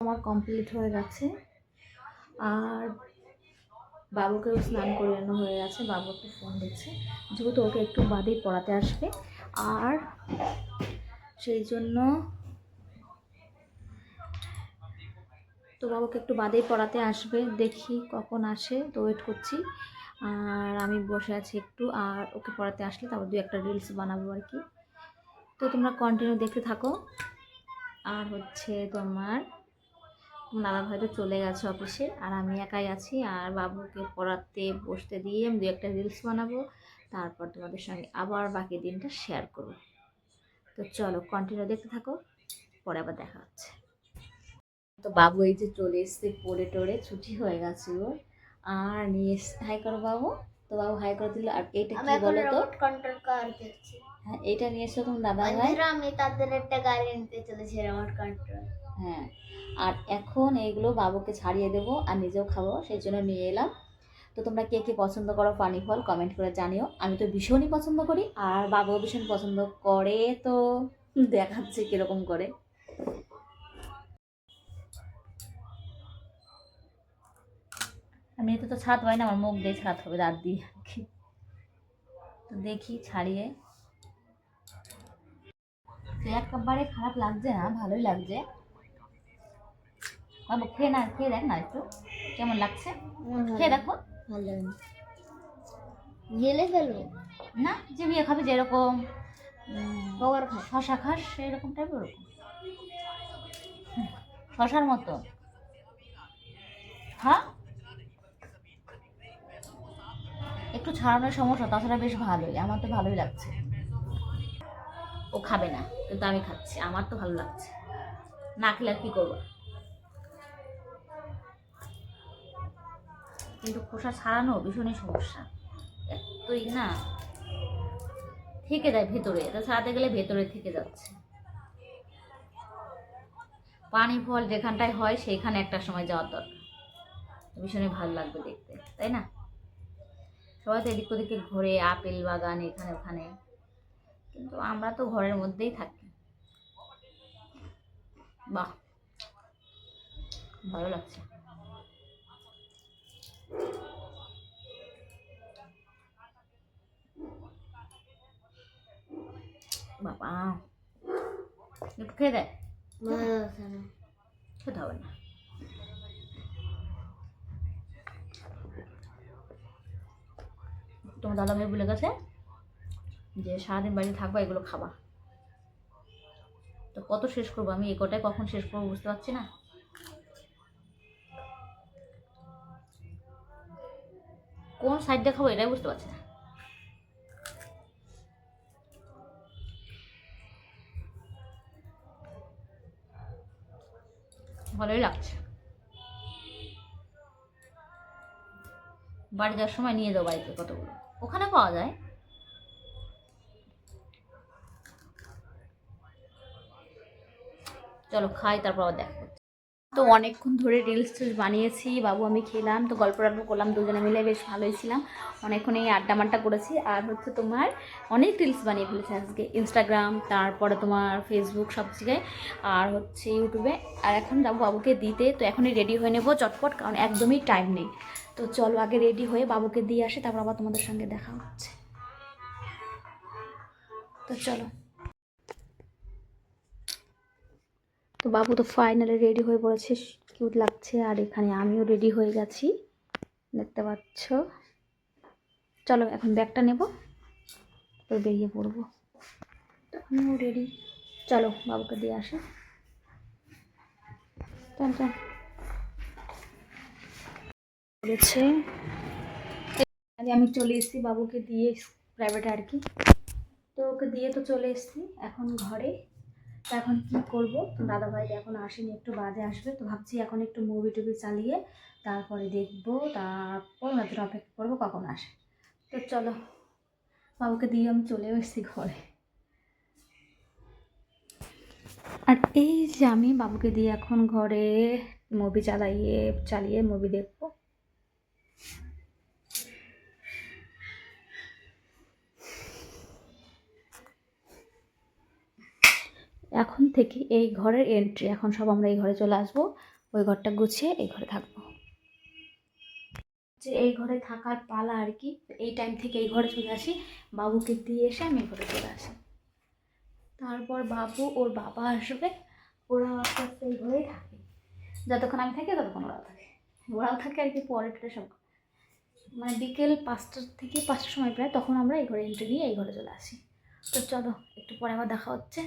আমার কমপ্লিট হয়ে গেছে আর বাবুকেও স্নান করানো হয়ে গেছে। বাবু একটু ফোন দেখছে, যেহেতু ওকে একটু বাদেই পড়াতে আসবে, আর সেই জন্য তো বাবুকে একটু বাদেই পড়াতে আসবে, দেখি কখন আসে, তো ওয়েট করছি। আর আমি বসে আছি একটু, আর ওকে পড়াতে আসলে তারপর 2-1টা রিলস বানাবো আর কি। তো তোমরা কন্টিনিউ দেখতে থাকো। আর হচ্ছে তোমার দাদা ভাই তো চলে গেছে অফিসে, আর আমি একাই আছি। আর বাবুকে পড়াতে বসতে দিয়ে আমি 2-1টা রিলস বানাবো, তারপর তোমাদের সঙ্গে আবার বাকি দিনটা শেয়ার করব। তো চলো কন্টিনিউ দেখতে থাকো, পরে আবার দেখা হচ্ছে। তো বাবু এই যে চলে এসছে, পড়ে টোড়ে ছুটি হয়ে গেছে ওর, আর নিয়ে এসছে। হাই করো বাবু। তো বাবু হাই করে দিল। আর এটা কি বলো তো? কন্ট্রোল কার দেখছি। হ্যাঁ, এটা নিয়ে এসছো তোমার দাদা ভাই। আমি তাদের একটা গাড়ি নিতে চলেছি, রিমোট কন্ট্রোল। হ্যাঁ, আর এখন এইগুলো বাবুকে ছাড়িয়ে দেবো আর নিজেও খাবো, সেই জন্য নিয়ে এলাম। তো তোমরা কে কে পছন্দ করো পানি ফল কমেন্ট করে জানিও। আমি তো ভীষণই পছন্দ করি, আর বাবাও ভীষণ পছন্দ করে, তো দেখাচ্ছে কিরকম করে। আমি এতে তো ছাদ হয় না, আমার মুখ দিয়ে ছাদ হবে, দাঁত দিয়ে। তো দেখি ছাড়িয়ে। তো একবারে খারাপ লাগছে না, ভালোই লাগছে। বাবু খেয়ে না, খেয়ে দেখ না একটু কেমন লাগছে, খেয়ে দেখো। ভালো গেলে ফেলবো না, চিবিয়ে খাবে যেরকম কবার খাস? শশা খাস সেরকম টাইপের, ওরকম শশার মতো। হ্যাঁ, একটু ছাড়ানোর সমস্যা, তাছাড়া বেশ ভালোই, আমার তো ভালোই লাগছে। ও খাবে না, কিন্তু আমি খাচ্ছি, আমার তো ভালো লাগছে। না খেলে আর কি করবো, কিন্তু খোসা ছাড়ানো ভীষণই সমস্যা, এতই না থেকে যায় ভেতরে, এটা ছাড়াতে গেলে ভেতরে থেকে যাচ্ছে। পানি ফল যেখানটায় হয় সেইখানে একটা সময় যাওয়ার দরকার, ভীষণই ভালো লাগবে দেখতে, তাই না? সবাই তো এদিক ওদিকে ঘুরে, আপেল বাগান এখানে ওখানে, কিন্তু আমরা তো ঘরের মধ্যেই থাকি। বাহ, ভালো লাগছে। বাবা, একটু খেয়ে দেয়, খেতে হবে না। তোমার দাদা ভাই বলে গেছে যে সারাদিন বাড়িতে থাকবা, এগুলো খাবা। তো কত শেষ করবো আমি, এই কটাই কখন শেষ করবো বুঝতে পারছি না। কোন সাইড দিয়ে খাবো এটাই বুঝতে পারছি না। ভালোই লাগছে। বাড়ি যাওয়ার সময় নিয়ে যাও বাড়িতে কতগুলো, ওখানে পাওয়া যায়। চলো খাই, তারপর আবার দেখা করছি। তো অনেকক্ষণ ধরে রিলস বানিয়েছি, বাবু আমি খেলাম, তো গল্প করলাম দুজনে মিলে, বেশ ভালোই ছিলাম। অনেকক্ষণ এই আড্ডা মাড্ডা করেছি। আর হচ্ছে তোমার অনেক রিলস বানিয়ে ফেলেছি আজকে, ইনস্টাগ্রাম, তারপরে তোমার ফেসবুক, সব জায়গায়, আর হচ্ছে ইউটিউবে। আর এখন যাবো বাবুকে দিতে, তো এখনই রেডি হয়ে নেবো চটপট, কারণ একদমই টাইম নেই। তো চলো আগে রেডি হয়ে বাবুকে দিয়ে আসে, তারপর আবার তোমাদের সঙ্গে দেখা হচ্ছে। তো চলো। তো বাবু তো ফাইনালি রেডি হয়ে পড়েছে, কিউট লাগছে। আর এখানে আমিও রেডি হয়ে গেছি, দেখতে পাচ্ছ। চলো এখন ব্যাগটা নেব, তো বেরিয়ে পড়বো। তো আমিও রেডি, চলো বাবুকে দিয়ে আসি। চল চল বলেছে। আমি চলে এসেছি বাবুকে দিয়ে প্রাইভেটে আর কি। তো ওকে দিয়ে তো চলে এসেছি এখন ঘরে। তো এখন কী করবো, দাদাভাই এখন আসেনি, একটু বাদে আসবে। তো ভাবছি এখন একটু মুভি টুভি চালিয়ে তারপরে দেখবো, তারপর ওনাদের অপেক্ষা করবো কখন আসে। তো চলো, বাবুকে দিয়ে আমি চলে এসেছি ঘরে। আর এই যে আমি বাবুকে দিয়ে এখন ঘরে মুভি চালিয়ে মুভি দেখবো। এখন থেকে এই ঘরের এন্ট্রি, এখন সব আমরা এই ঘরে চলে আসবো। ওই ঘরটা গুছিয়ে এই ঘরে থাকবো। যে এই ঘরে থাকার পালা আর কি, এই টাইম থেকে এই ঘরে চলে আসি, বাবুকে দিয়ে এসে আমি এই ঘরে চলে আসি। তারপর বাবু ওর বাবা আসবে, ওরা আস্তে আস্তে এই ঘরেই থাকে। যতক্ষণ আমি থাকি ততক্ষণ ওরাও থাকে আর কি। পরেরটা সব মানে বিকেল 5টা থেকে 5টার সময় প্রায়, তখন আমরা এই ঘরে এন্ট্রি নিয়ে এই ঘরে চলে আসি। তো চলো একটু পরে আবার দেখা হচ্ছে।